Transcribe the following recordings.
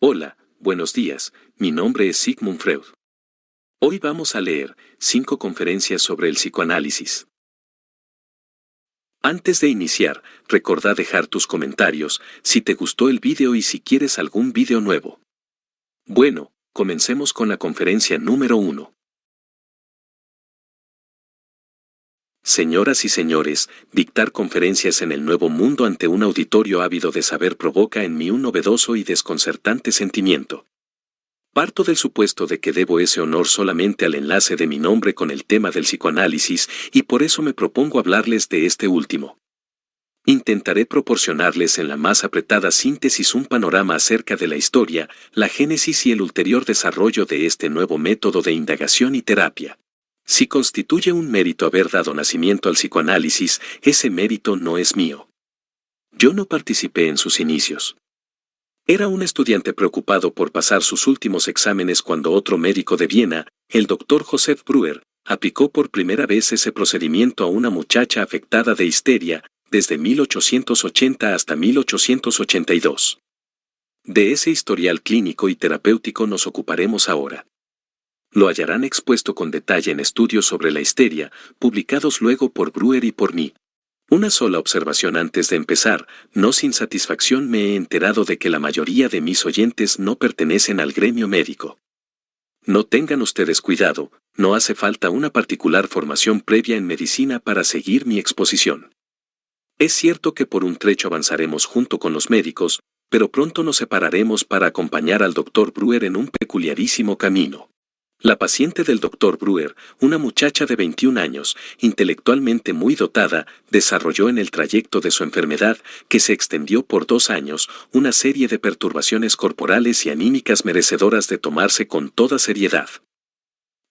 Hola, buenos días, mi nombre es Sigmund Freud. Hoy vamos a leer 5 conferencias sobre el psicoanálisis. Antes de iniciar, recordá dejar tus comentarios si te gustó el vídeo y si quieres algún vídeo nuevo. Bueno, comencemos con la conferencia número 1. Señoras y señores, dictar conferencias en el nuevo mundo ante un auditorio ávido de saber provoca en mí un novedoso y desconcertante sentimiento. Parto del supuesto de que debo ese honor solamente al enlace de mi nombre con el tema del psicoanálisis y por eso me propongo hablarles de este último. Intentaré proporcionarles en la más apretada síntesis un panorama acerca de la historia, la génesis y el ulterior desarrollo de este nuevo método de indagación y terapia. Si constituye un mérito haber dado nacimiento al psicoanálisis, ese mérito no es mío. Yo no participé en sus inicios. Era un estudiante preocupado por pasar sus últimos exámenes cuando otro médico de Viena, el Dr. Joseph Breuer, aplicó por primera vez ese procedimiento a una muchacha afectada de histeria, desde 1880 hasta 1882. De ese historial clínico y terapéutico nos ocuparemos ahora. Lo hallarán expuesto con detalle en estudios sobre la histeria, publicados luego por Breuer y por mí. Una sola observación antes de empezar, no sin satisfacción me he enterado de que la mayoría de mis oyentes no pertenecen al gremio médico. No tengan ustedes cuidado, no hace falta una particular formación previa en medicina para seguir mi exposición. Es cierto que por un trecho avanzaremos junto con los médicos, pero pronto nos separaremos para acompañar al Dr. Breuer en un peculiarísimo camino. La paciente del Dr. Breuer, una muchacha de 21 años, intelectualmente muy dotada, desarrolló en el trayecto de su enfermedad, que se extendió por 2 años, una serie de perturbaciones corporales y anímicas merecedoras de tomarse con toda seriedad.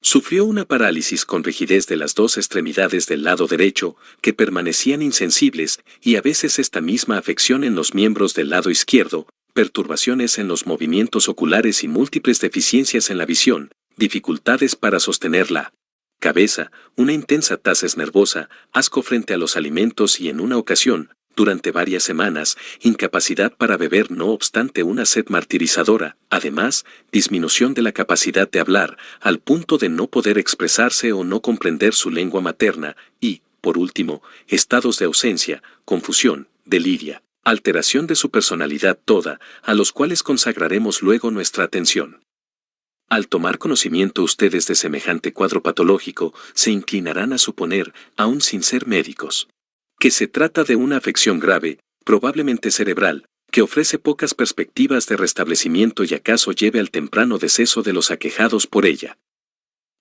Sufrió una parálisis con rigidez de las 2 extremidades del lado derecho, que permanecían insensibles, y a veces esta misma afección en los miembros del lado izquierdo, perturbaciones en los movimientos oculares y múltiples deficiencias en la visión, dificultades para sostener la cabeza, una intensa tasis nervosa, asco frente a los alimentos y en una ocasión, durante varias semanas, incapacidad para beber no obstante una sed martirizadora, además, disminución de la capacidad de hablar, al punto de no poder expresarse o no comprender su lengua materna, y, por último, estados de ausencia, confusión, deliria, alteración de su personalidad toda, a los cuales consagraremos luego nuestra atención. Al tomar conocimiento ustedes de semejante cuadro patológico, se inclinarán a suponer, aun sin ser médicos, que se trata de una afección grave, probablemente cerebral, que ofrece pocas perspectivas de restablecimiento y acaso lleve al temprano deceso de los aquejados por ella.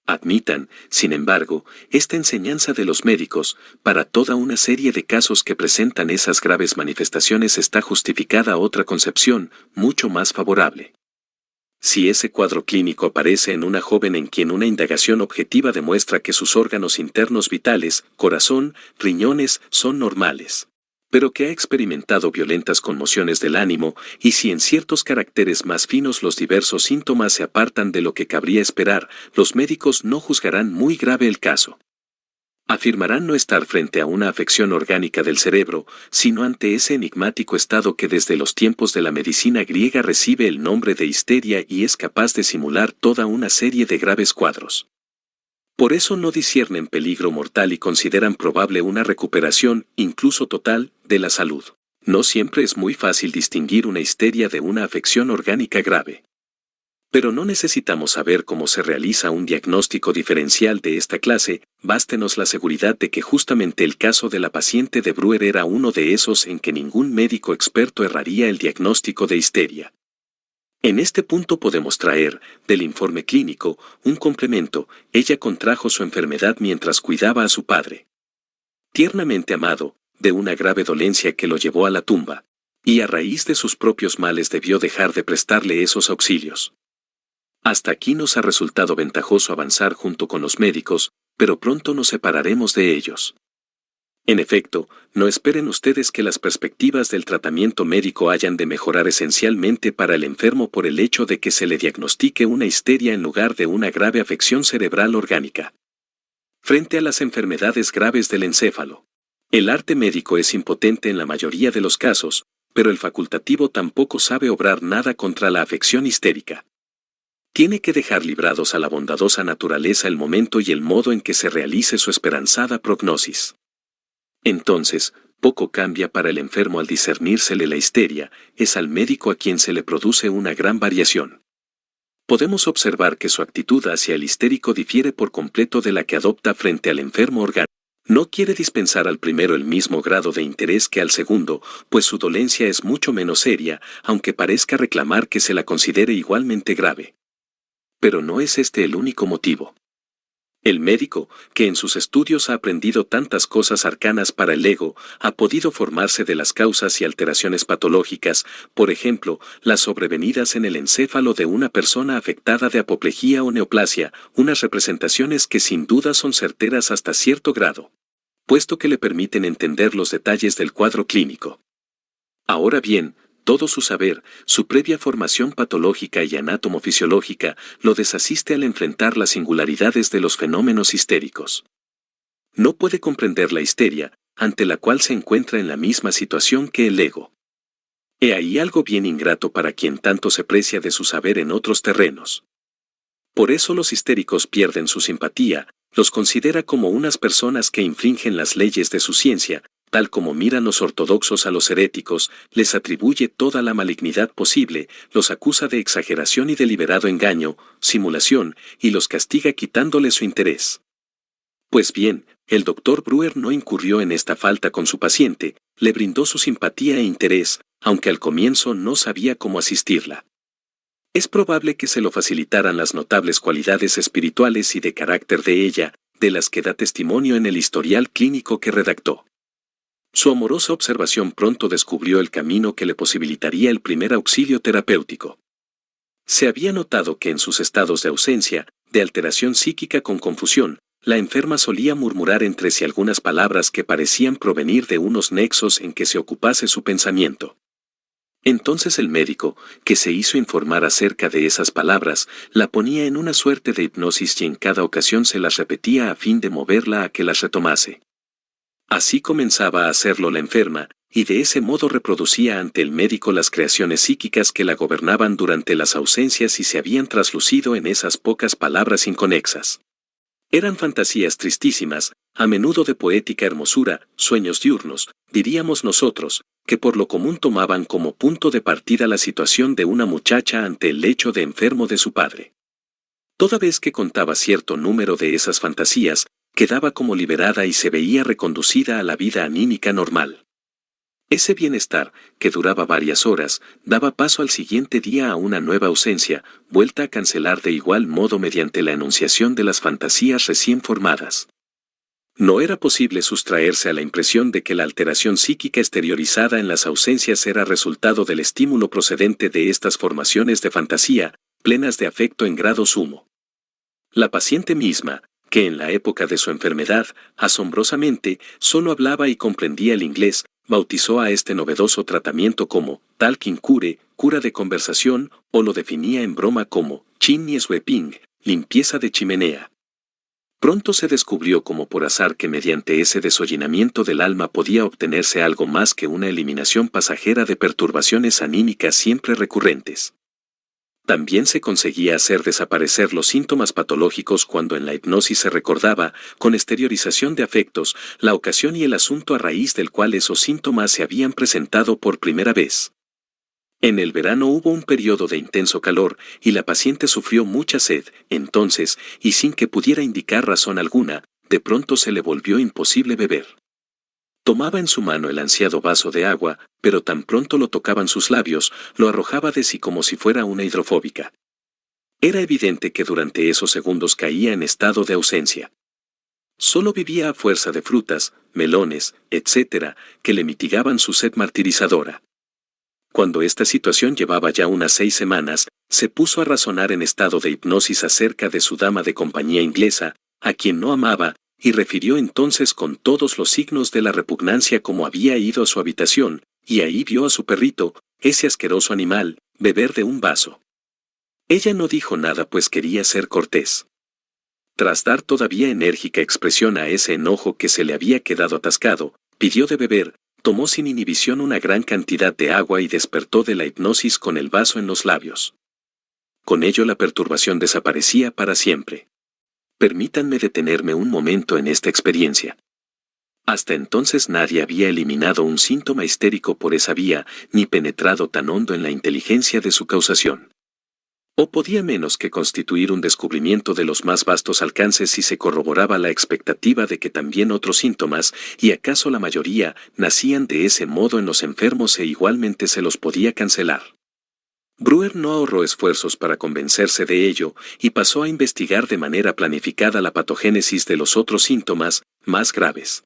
Admitan, sin embargo, esta enseñanza de los médicos, para toda una serie de casos que presentan esas graves manifestaciones está justificada otra concepción, mucho más favorable. Si ese cuadro clínico aparece en una joven en quien una indagación objetiva demuestra que sus órganos internos vitales, corazón, riñones, son normales, pero que ha experimentado violentas conmociones del ánimo, y si en ciertos caracteres más finos los diversos síntomas se apartan de lo que cabría esperar, los médicos no juzgarán muy grave el caso. Afirmarán no estar frente a una afección orgánica del cerebro, sino ante ese enigmático estado que desde los tiempos de la medicina griega recibe el nombre de histeria y es capaz de simular toda una serie de graves cuadros. Por eso no disciernen peligro mortal y consideran probable una recuperación, incluso total, de la salud. No siempre es muy fácil distinguir una histeria de una afección orgánica grave. Pero no necesitamos saber cómo se realiza un diagnóstico diferencial de esta clase, bástenos la seguridad de que justamente el caso de la paciente de Breuer era uno de esos en que ningún médico experto erraría el diagnóstico de histeria. En este punto podemos traer, del informe clínico, un complemento: ella contrajo su enfermedad mientras cuidaba a su padre, tiernamente amado, de una grave dolencia que lo llevó a la tumba, y a raíz de sus propios males debió dejar de prestarle esos auxilios. Hasta aquí nos ha resultado ventajoso avanzar junto con los médicos, pero pronto nos separaremos de ellos. En efecto, no esperen ustedes que las perspectivas del tratamiento médico hayan de mejorar esencialmente para el enfermo por el hecho de que se le diagnostique una histeria en lugar de una grave afección cerebral orgánica. Frente a las enfermedades graves del encéfalo, el arte médico es impotente en la mayoría de los casos, pero el facultativo tampoco sabe obrar nada contra la afección histérica. Tiene que dejar librados a la bondadosa naturaleza el momento y el modo en que se realice su esperanzada prognosis. Entonces, poco cambia para el enfermo al discernírsele la histeria, es al médico a quien se le produce una gran variación. Podemos observar que su actitud hacia el histérico difiere por completo de la que adopta frente al enfermo orgánico. No quiere dispensar al primero el mismo grado de interés que al segundo, pues su dolencia es mucho menos seria, aunque parezca reclamar que se la considere igualmente grave. Pero no es este el único motivo. El médico, que en sus estudios ha aprendido tantas cosas arcanas para el ego, ha podido formarse de las causas y alteraciones patológicas, por ejemplo, las sobrevenidas en el encéfalo de una persona afectada de apoplejía o neoplasia, unas representaciones que sin duda son certeras hasta cierto grado, puesto que le permiten entender los detalles del cuadro clínico. Ahora bien, todo su saber, su previa formación patológica y anátomo-fisiológica, lo desasiste al enfrentar las singularidades de los fenómenos histéricos. No puede comprender la histeria, ante la cual se encuentra en la misma situación que el ego. He ahí algo bien ingrato para quien tanto se precia de su saber en otros terrenos. Por eso los histéricos pierden su simpatía, los considera como unas personas que infringen las leyes de su ciencia, tal como miran los ortodoxos a los heréticos, les atribuye toda la malignidad posible, los acusa de exageración y deliberado engaño, simulación, y los castiga quitándoles su interés. Pues bien, el doctor Breuer no incurrió en esta falta con su paciente, le brindó su simpatía e interés, aunque al comienzo no sabía cómo asistirla. Es probable que se lo facilitaran las notables cualidades espirituales y de carácter de ella, de las que da testimonio en el historial clínico que redactó. Su amorosa observación pronto descubrió el camino que le posibilitaría el primer auxilio terapéutico. Se había notado que en sus estados de ausencia, de alteración psíquica con confusión, la enferma solía murmurar entre sí algunas palabras que parecían provenir de unos nexos en que se ocupase su pensamiento. Entonces el médico, que se hizo informar acerca de esas palabras, la ponía en una suerte de hipnosis y en cada ocasión se las repetía a fin de moverla a que las retomase. Así comenzaba a hacerlo la enferma, y de ese modo reproducía ante el médico las creaciones psíquicas que la gobernaban durante las ausencias y se habían traslucido en esas pocas palabras inconexas. Eran fantasías tristísimas, a menudo de poética hermosura, sueños diurnos, diríamos nosotros, que por lo común tomaban como punto de partida la situación de una muchacha ante el lecho de enfermo de su padre. Toda vez que contaba cierto número de esas fantasías, quedaba como liberada y se veía reconducida a la vida anímica normal. Ese bienestar, que duraba varias horas, daba paso al siguiente día a una nueva ausencia, vuelta a cancelar de igual modo mediante la enunciación de las fantasías recién formadas. No era posible sustraerse a la impresión de que la alteración psíquica exteriorizada en las ausencias era resultado del estímulo procedente de estas formaciones de fantasía, plenas de afecto en grado sumo. La paciente misma, que en la época de su enfermedad, asombrosamente, solo hablaba y comprendía el inglés, bautizó a este novedoso tratamiento como talking cure, cura de conversación, o lo definía en broma como chimney sweeping, limpieza de chimenea. Pronto se descubrió como por azar que mediante ese desollinamiento del alma podía obtenerse algo más que una eliminación pasajera de perturbaciones anímicas siempre recurrentes. También se conseguía hacer desaparecer los síntomas patológicos cuando en la hipnosis se recordaba, con exteriorización de afectos, la ocasión y el asunto a raíz del cual esos síntomas se habían presentado por primera vez. En el verano hubo un periodo de intenso calor, y la paciente sufrió mucha sed, entonces, y sin que pudiera indicar razón alguna, de pronto se le volvió imposible beber. Tomaba en su mano el ansiado vaso de agua, pero tan pronto lo tocaban sus labios, lo arrojaba de sí como si fuera una hidrofóbica. Era evidente que durante esos segundos caía en estado de ausencia. Solo vivía a fuerza de frutas, melones, etc., que le mitigaban su sed martirizadora. Cuando esta situación llevaba ya unas 6 semanas, se puso a razonar en estado de hipnosis acerca de su dama de compañía inglesa, a quien no amaba, y refirió entonces con todos los signos de la repugnancia cómo había ido a su habitación, y ahí vio a su perrito, ese asqueroso animal, beber de un vaso. Ella no dijo nada pues quería ser cortés. Tras dar todavía enérgica expresión a ese enojo que se le había quedado atascado, pidió de beber, Tomó sin inhibición una gran cantidad de agua y despertó de la hipnosis con el vaso en los labios. Con ello la perturbación desaparecía para siempre. Permítanme detenerme un momento en esta experiencia. Hasta entonces nadie había eliminado un síntoma histérico por esa vía, ni penetrado tan hondo en la inteligencia de su causación. O podía menos que constituir un descubrimiento de los más vastos alcances si se corroboraba la expectativa de que también otros síntomas, y acaso la mayoría, nacían de ese modo en los enfermos e igualmente se los podía cancelar. Breuer no ahorró esfuerzos para convencerse de ello, y pasó a investigar de manera planificada la patogénesis de los otros síntomas, más graves.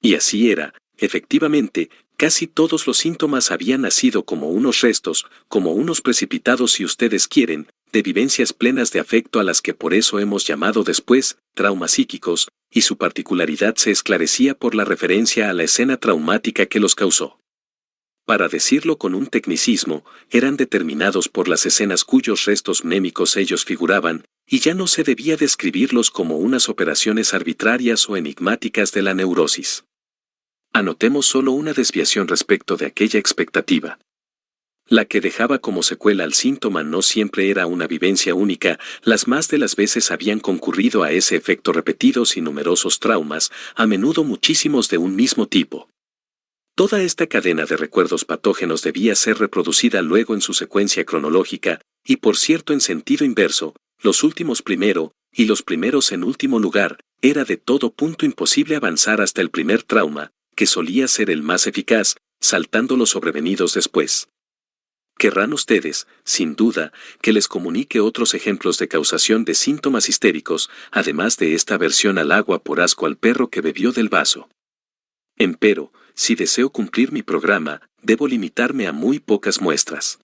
Y así era, efectivamente, casi todos los síntomas habían nacido como unos restos, como unos precipitados si ustedes quieren, de vivencias plenas de afecto a las que por eso hemos llamado después, traumas psíquicos, y su particularidad se esclarecía por la referencia a la escena traumática que los causó. Para decirlo con un tecnicismo, eran determinados por las escenas cuyos restos mnémicos ellos figuraban, y ya no se debía describirlos como unas operaciones arbitrarias o enigmáticas de la neurosis. Anotemos solo una desviación respecto de aquella expectativa. La que dejaba como secuela al síntoma no siempre era una vivencia única, las más de las veces habían concurrido a ese efecto repetidos y numerosos traumas, a menudo muchísimos de un mismo tipo. Toda esta cadena de recuerdos patógenos debía ser reproducida luego en su secuencia cronológica, y por cierto en sentido inverso, los últimos primero, y los primeros en último lugar, era de todo punto imposible avanzar hasta el primer trauma, que solía ser el más eficaz, saltando los sobrevenidos después. Querrán ustedes, sin duda, que les comunique otros ejemplos de causación de síntomas histéricos, además de esta aversión al agua por asco al perro que bebió del vaso. Empero, si deseo cumplir mi programa, debo limitarme a muy pocas muestras.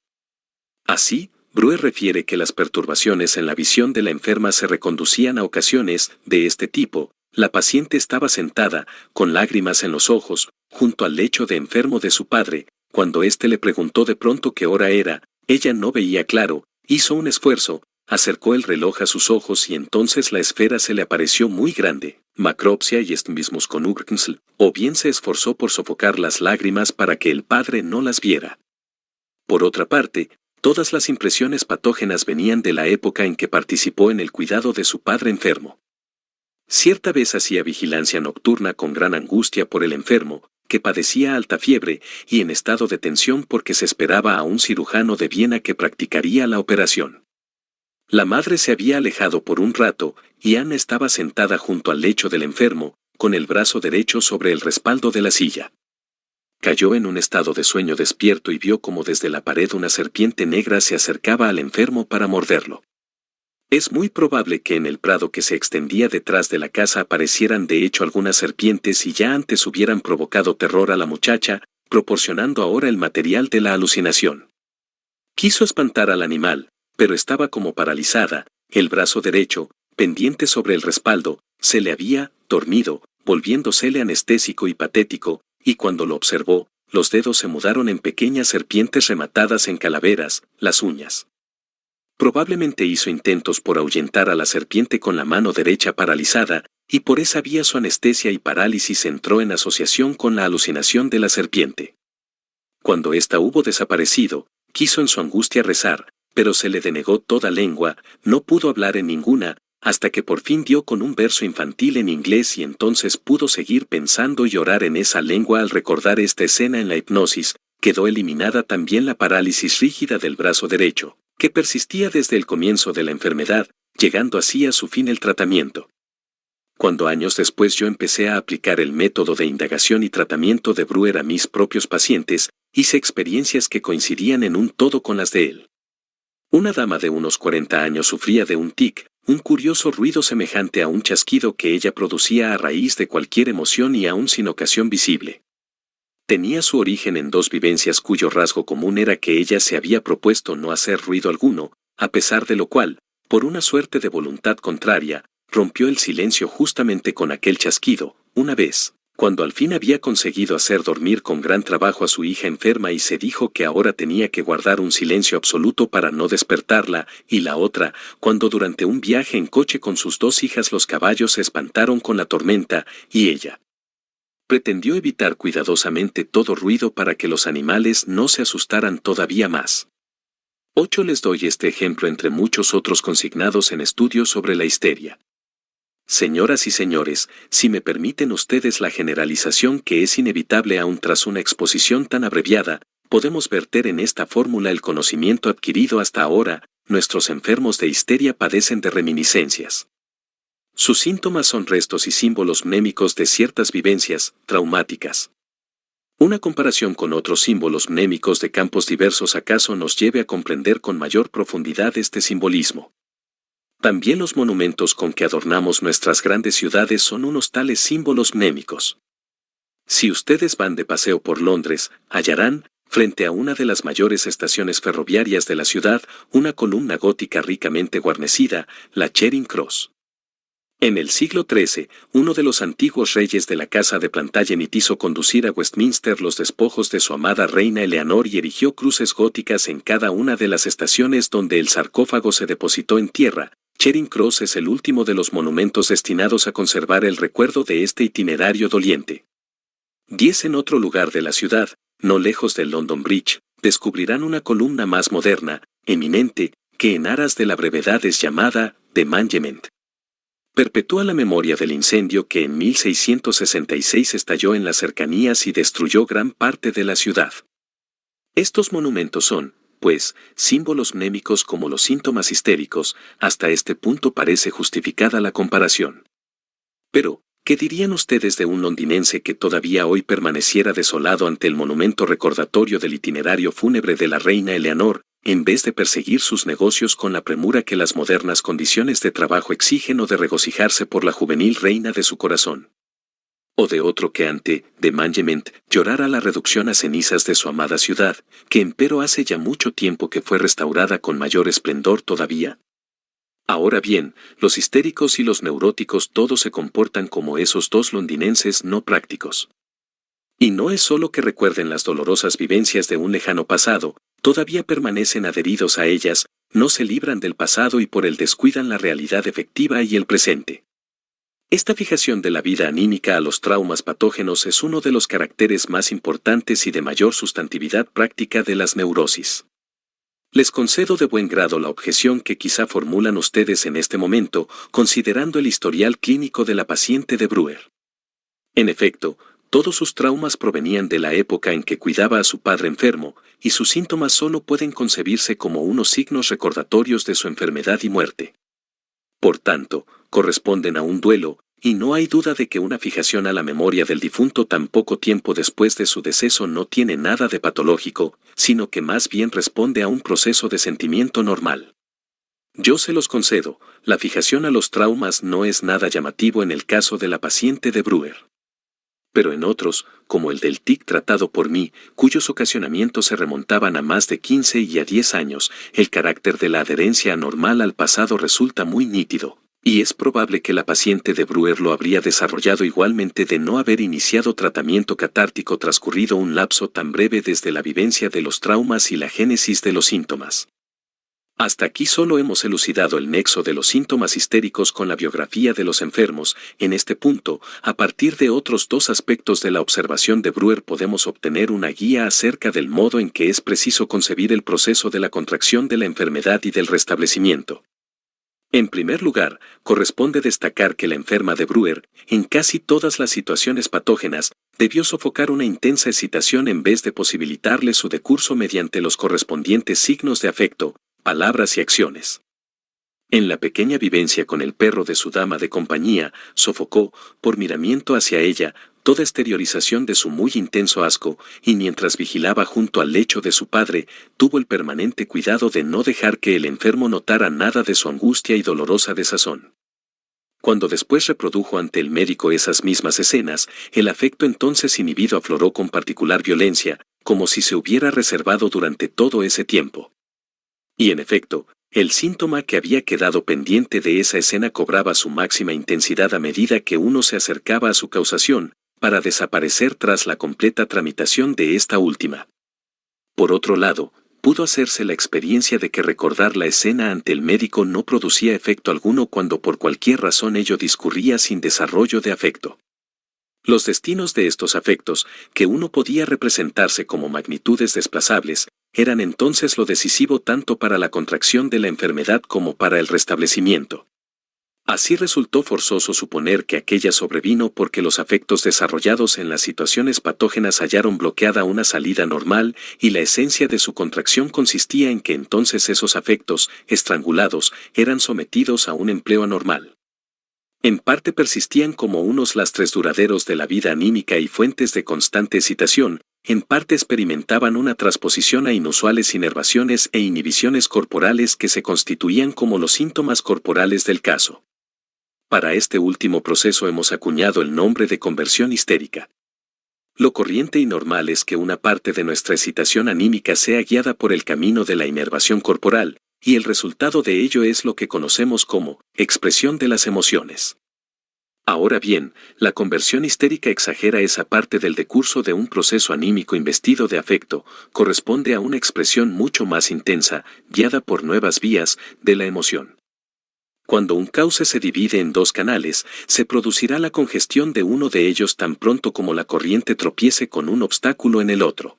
Así, Breuer refiere que las perturbaciones en la visión de la enferma se reconducían a ocasiones de este tipo. La paciente estaba sentada, con lágrimas en los ojos, junto al lecho de enfermo de su padre. Cuando éste le preguntó de pronto qué hora era, ella no veía claro, hizo un esfuerzo, acercó el reloj a sus ojos y entonces la esfera se le apareció muy grande, macropsia y estmismusconurgnsl, o bien se esforzó por sofocar las lágrimas para que el padre no las viera. Por otra parte, todas las impresiones patógenas venían de la época en que participó en el cuidado de su padre enfermo. Cierta vez hacía vigilancia nocturna con gran angustia por el enfermo, que padecía alta fiebre y en estado de tensión porque se esperaba a un cirujano de Viena que practicaría la operación. La madre se había alejado por un rato, y Ana estaba sentada junto al lecho del enfermo, con el brazo derecho sobre el respaldo de la silla. Cayó en un estado de sueño despierto y vio como desde la pared una serpiente negra se acercaba al enfermo para morderlo. Es muy probable que en el prado que se extendía detrás de la casa aparecieran de hecho algunas serpientes y ya antes hubieran provocado terror a la muchacha, proporcionando ahora el material de la alucinación. Quiso espantar al animal, pero estaba como paralizada, el brazo derecho, pendiente sobre el respaldo, se le había dormido, volviéndosele anestésico y patético, y cuando lo observó, los dedos se mudaron en pequeñas serpientes rematadas en calaveras, las uñas. Probablemente hizo intentos por ahuyentar a la serpiente con la mano derecha paralizada, y por esa vía su anestesia y parálisis entró en asociación con la alucinación de la serpiente. Cuando ésta hubo desaparecido, quiso en su angustia rezar, pero se le denegó toda lengua, no pudo hablar en ninguna, hasta que por fin dio con un verso infantil en inglés y entonces pudo seguir pensando y orar en esa lengua. Al recordar esta escena en la hipnosis, quedó eliminada también la parálisis rígida del brazo derecho, que persistía desde el comienzo de la enfermedad, llegando así a su fin el tratamiento. Cuando años después yo empecé a aplicar el método de indagación y tratamiento de Breuer a mis propios pacientes, hice experiencias que coincidían en un todo con las de él. Una dama de unos 40 años sufría de un tic, un curioso ruido semejante a un chasquido que ella producía a raíz de cualquier emoción y aún sin ocasión visible. Tenía su origen en dos vivencias cuyo rasgo común era que ella se había propuesto no hacer ruido alguno, a pesar de lo cual, por una suerte de voluntad contraria, rompió el silencio justamente con aquel chasquido, una vez, cuando al fin había conseguido hacer dormir con gran trabajo a su hija enferma y se dijo que ahora tenía que guardar un silencio absoluto para no despertarla, y la otra, cuando durante un viaje en coche con sus dos hijas los caballos se espantaron con la tormenta, y ella Pretendió evitar cuidadosamente todo ruido para que los animales no se asustaran todavía más. 8. Les doy este ejemplo entre muchos otros consignados en estudios sobre la histeria. Señoras y señores, si me permiten ustedes la generalización que es inevitable aún tras una exposición tan abreviada, podemos verter en esta fórmula el conocimiento adquirido hasta ahora. Nuestros enfermos de histeria padecen de reminiscencias. Sus síntomas son restos y símbolos mnémicos de ciertas vivencias traumáticas. Una comparación con otros símbolos mnémicos de campos diversos acaso nos lleve a comprender con mayor profundidad este simbolismo. También los monumentos con que adornamos nuestras grandes ciudades son unos tales símbolos mnémicos. Si ustedes van de paseo por Londres, hallarán, frente a una de las mayores estaciones ferroviarias de la ciudad, una columna gótica ricamente guarnecida, la Charing Cross. En el siglo XIII, uno de los antiguos reyes de la casa de Plantagenet hizo conducir a Westminster los despojos de su amada reina Eleanor y erigió cruces góticas en cada una de las estaciones donde el sarcófago se depositó en tierra. Charing Cross es el último de los monumentos destinados a conservar el recuerdo de este itinerario doliente. 10. En otro lugar de la ciudad, no lejos del London Bridge, descubrirán una columna más moderna, eminente, que en aras de la brevedad es llamada The Monument. Perpetúa la memoria del incendio que en 1666 estalló en las cercanías y destruyó gran parte de la ciudad. Estos monumentos son, pues, símbolos mnémicos como los síntomas histéricos. Hasta este punto parece justificada la comparación. Pero, ¿qué dirían ustedes de un londinense que todavía hoy permaneciera desolado ante el monumento recordatorio del itinerario fúnebre de la reina Eleanor, en vez de perseguir sus negocios con la premura que las modernas condiciones de trabajo exigen, o de regocijarse por la juvenil reina de su corazón? O de otro que ante The Monument llorara la reducción a cenizas de su amada ciudad, que empero hace ya mucho tiempo que fue restaurada con mayor esplendor todavía. Ahora bien, los histéricos y los neuróticos todos se comportan como esos dos londinenses no prácticos. Y no es solo que recuerden las dolorosas vivencias de un lejano pasado, todavía permanecen adheridos a ellas, no se libran del pasado y por él descuidan la realidad efectiva y el presente. Esta fijación de la vida anímica a los traumas patógenos es uno de los caracteres más importantes y de mayor sustantividad práctica de las neurosis. Les concedo de buen grado la objeción que quizá formulan ustedes en este momento, considerando el historial clínico de la paciente de Breuer. En efecto, todos sus traumas provenían de la época en que cuidaba a su padre enfermo, y sus síntomas solo pueden concebirse como unos signos recordatorios de su enfermedad y muerte. Por tanto, corresponden a un duelo, y no hay duda de que una fijación a la memoria del difunto tan poco tiempo después de su deceso no tiene nada de patológico, sino que más bien responde a un proceso de sentimiento normal. Yo se los concedo, la fijación a los traumas no es nada llamativo en el caso de la paciente de Breuer. Pero en otros, como el del tic tratado por mí, cuyos ocasionamientos se remontaban a más de 15 y a 10 años, el carácter de la adherencia anormal al pasado resulta muy nítido. Y es probable que la paciente de Breuer lo habría desarrollado igualmente de no haber iniciado tratamiento catártico transcurrido un lapso tan breve desde la vivencia de los traumas y la génesis de los síntomas. Hasta aquí solo hemos elucidado el nexo de los síntomas histéricos con la biografía de los enfermos. En este punto, a partir de otros dos aspectos de la observación de Breuer podemos obtener una guía acerca del modo en que es preciso concebir el proceso de la contracción de la enfermedad y del restablecimiento. En primer lugar, corresponde destacar que la enferma de Breuer, en casi todas las situaciones patógenas, debió sofocar una intensa excitación en vez de posibilitarle su decurso mediante los correspondientes signos de afecto, palabras y acciones. En la pequeña vivencia con el perro de su dama de compañía, sofocó, por miramiento hacia ella, toda exteriorización de su muy intenso asco, y mientras vigilaba junto al lecho de su padre, tuvo el permanente cuidado de no dejar que el enfermo notara nada de su angustia y dolorosa desazón. Cuando después reprodujo ante el médico esas mismas escenas, el afecto entonces inhibido afloró con particular violencia, como si se hubiera reservado durante todo ese tiempo. Y en efecto, el síntoma que había quedado pendiente de esa escena cobraba su máxima intensidad a medida que uno se acercaba a su causación, para desaparecer tras la completa tramitación de esta última. Por otro lado, pudo hacerse la experiencia de que recordar la escena ante el médico no producía efecto alguno cuando por cualquier razón ello discurría sin desarrollo de afecto. Los destinos de estos afectos, que uno podía representarse como magnitudes desplazables, eran entonces lo decisivo tanto para la contracción de la enfermedad como para el restablecimiento. Así resultó forzoso suponer que aquella sobrevino porque los afectos desarrollados en las situaciones patógenas hallaron bloqueada una salida normal y la esencia de su contracción consistía en que entonces esos afectos, estrangulados, eran sometidos a un empleo anormal. En parte persistían como unos lastres duraderos de la vida anímica y fuentes de constante excitación, en parte experimentaban una transposición a inusuales inervaciones e inhibiciones corporales que se constituían como los síntomas corporales del caso. Para este último proceso hemos acuñado el nombre de conversión histérica. Lo corriente y normal es que una parte de nuestra excitación anímica sea guiada por el camino de la inervación corporal, y el resultado de ello es lo que conocemos como expresión de las emociones. Ahora bien, la conversión histérica exagera esa parte del decurso de un proceso anímico investido de afecto, corresponde a una expresión mucho más intensa, guiada por nuevas vías, de la emoción. Cuando un cauce se divide en dos canales, se producirá la congestión de uno de ellos tan pronto como la corriente tropiece con un obstáculo en el otro.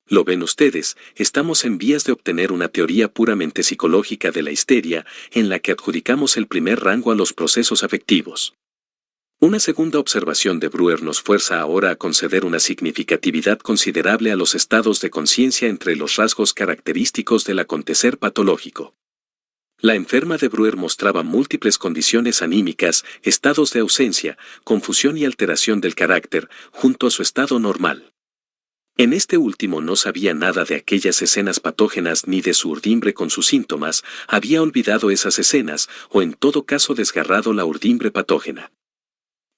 Lo ven ustedes, estamos en vías de obtener una teoría puramente psicológica de la histeria, en la que adjudicamos el primer rango a los procesos afectivos. Una segunda observación de Breuer nos fuerza ahora a conceder una significatividad considerable a los estados de conciencia entre los rasgos característicos del acontecer patológico. La enferma de Breuer mostraba múltiples condiciones anímicas, estados de ausencia, confusión y alteración del carácter, junto a su estado normal. En este último no sabía nada de aquellas escenas patógenas ni de su urdimbre con sus síntomas, había olvidado esas escenas, o en todo caso desgarrado la urdimbre patógena.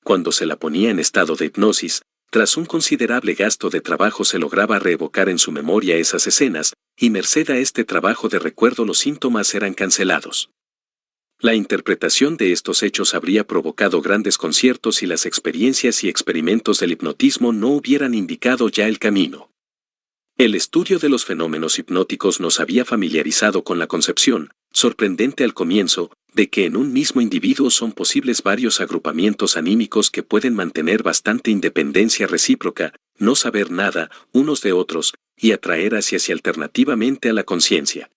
Cuando se la ponía en estado de hipnosis, tras un considerable gasto de trabajo se lograba reevocar en su memoria esas escenas, y merced a este trabajo de recuerdo los síntomas eran cancelados. La interpretación de estos hechos habría provocado grandes conciertos si las experiencias y experimentos del hipnotismo no hubieran indicado ya el camino. El estudio de los fenómenos hipnóticos nos había familiarizado con la concepción, sorprendente al comienzo, de que en un mismo individuo son posibles varios agrupamientos anímicos que pueden mantener bastante independencia recíproca, no saber nada unos de otros, y atraer hacia sí alternativamente a la conciencia.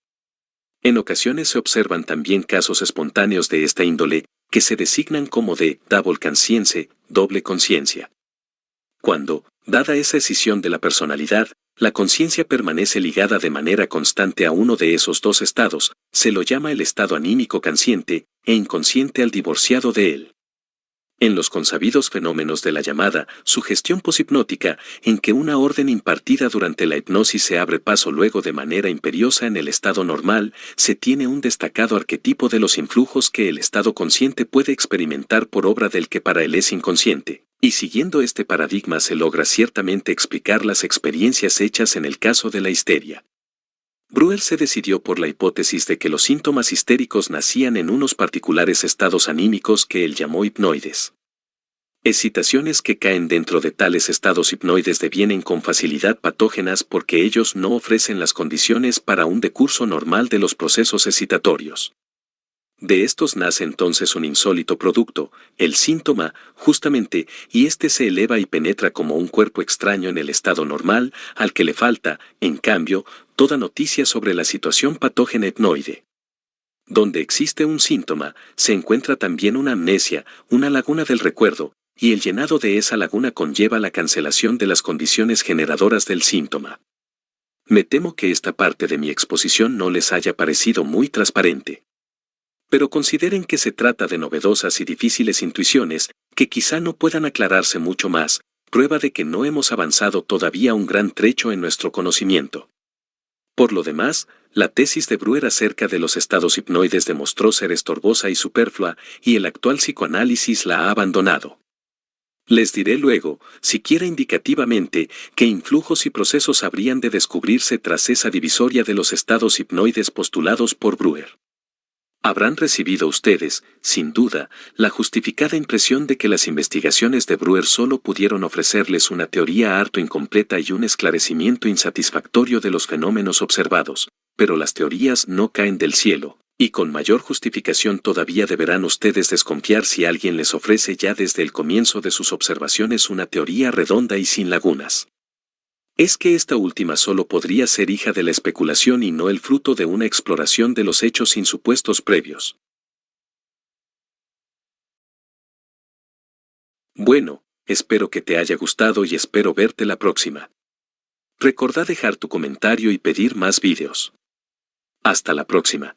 En ocasiones se observan también casos espontáneos de esta índole, que se designan como de double conscience, doble conciencia. Cuando, dada esa escisión de la personalidad, la conciencia permanece ligada de manera constante a uno de esos dos estados, se lo llama el estado anímico consciente e inconsciente al divorciado de él. En los consabidos fenómenos de la llamada sugestión poshipnótica, en que una orden impartida durante la hipnosis se abre paso luego de manera imperiosa en el estado normal, se tiene un destacado arquetipo de los influjos que el estado consciente puede experimentar por obra del que para él es inconsciente. Y siguiendo este paradigma se logra ciertamente explicar las experiencias hechas en el caso de la histeria. Breuer se decidió por la hipótesis de que los síntomas histéricos nacían en unos particulares estados anímicos que él llamó hipnoides. Excitaciones que caen dentro de tales estados hipnoides devienen con facilidad patógenas porque ellos no ofrecen las condiciones para un decurso normal de los procesos excitatorios. De estos nace entonces un insólito producto, el síntoma, justamente, y éste se eleva y penetra como un cuerpo extraño en el estado normal, al que le falta, en cambio, toda noticia sobre la situación patógena hipnoide. Donde existe un síntoma, se encuentra también una amnesia, una laguna del recuerdo, y el llenado de esa laguna conlleva la cancelación de las condiciones generadoras del síntoma. Me temo que esta parte de mi exposición no les haya parecido muy transparente. Pero consideren que se trata de novedosas y difíciles intuiciones, que quizá no puedan aclararse mucho más, prueba de que no hemos avanzado todavía un gran trecho en nuestro conocimiento. Por lo demás, la tesis de Breuer acerca de los estados hipnoides demostró ser estorbosa y superflua, y el actual psicoanálisis la ha abandonado. Les diré luego, siquiera indicativamente, qué influjos y procesos habrían de descubrirse tras esa divisoria de los estados hipnoides postulados por Breuer. Habrán recibido ustedes, sin duda, la justificada impresión de que las investigaciones de Breuer solo pudieron ofrecerles una teoría harto incompleta y un esclarecimiento insatisfactorio de los fenómenos observados, pero las teorías no caen del cielo, Y con mayor justificación todavía deberán ustedes desconfiar si alguien les ofrece ya desde el comienzo de sus observaciones una teoría redonda y sin lagunas. Es que esta última solo podría ser hija de la especulación y no el fruto de una exploración de los hechos sin supuestos previos. Bueno, espero que te haya gustado y espero verte la próxima. Recordá dejar tu comentario y pedir más vídeos. Hasta la próxima.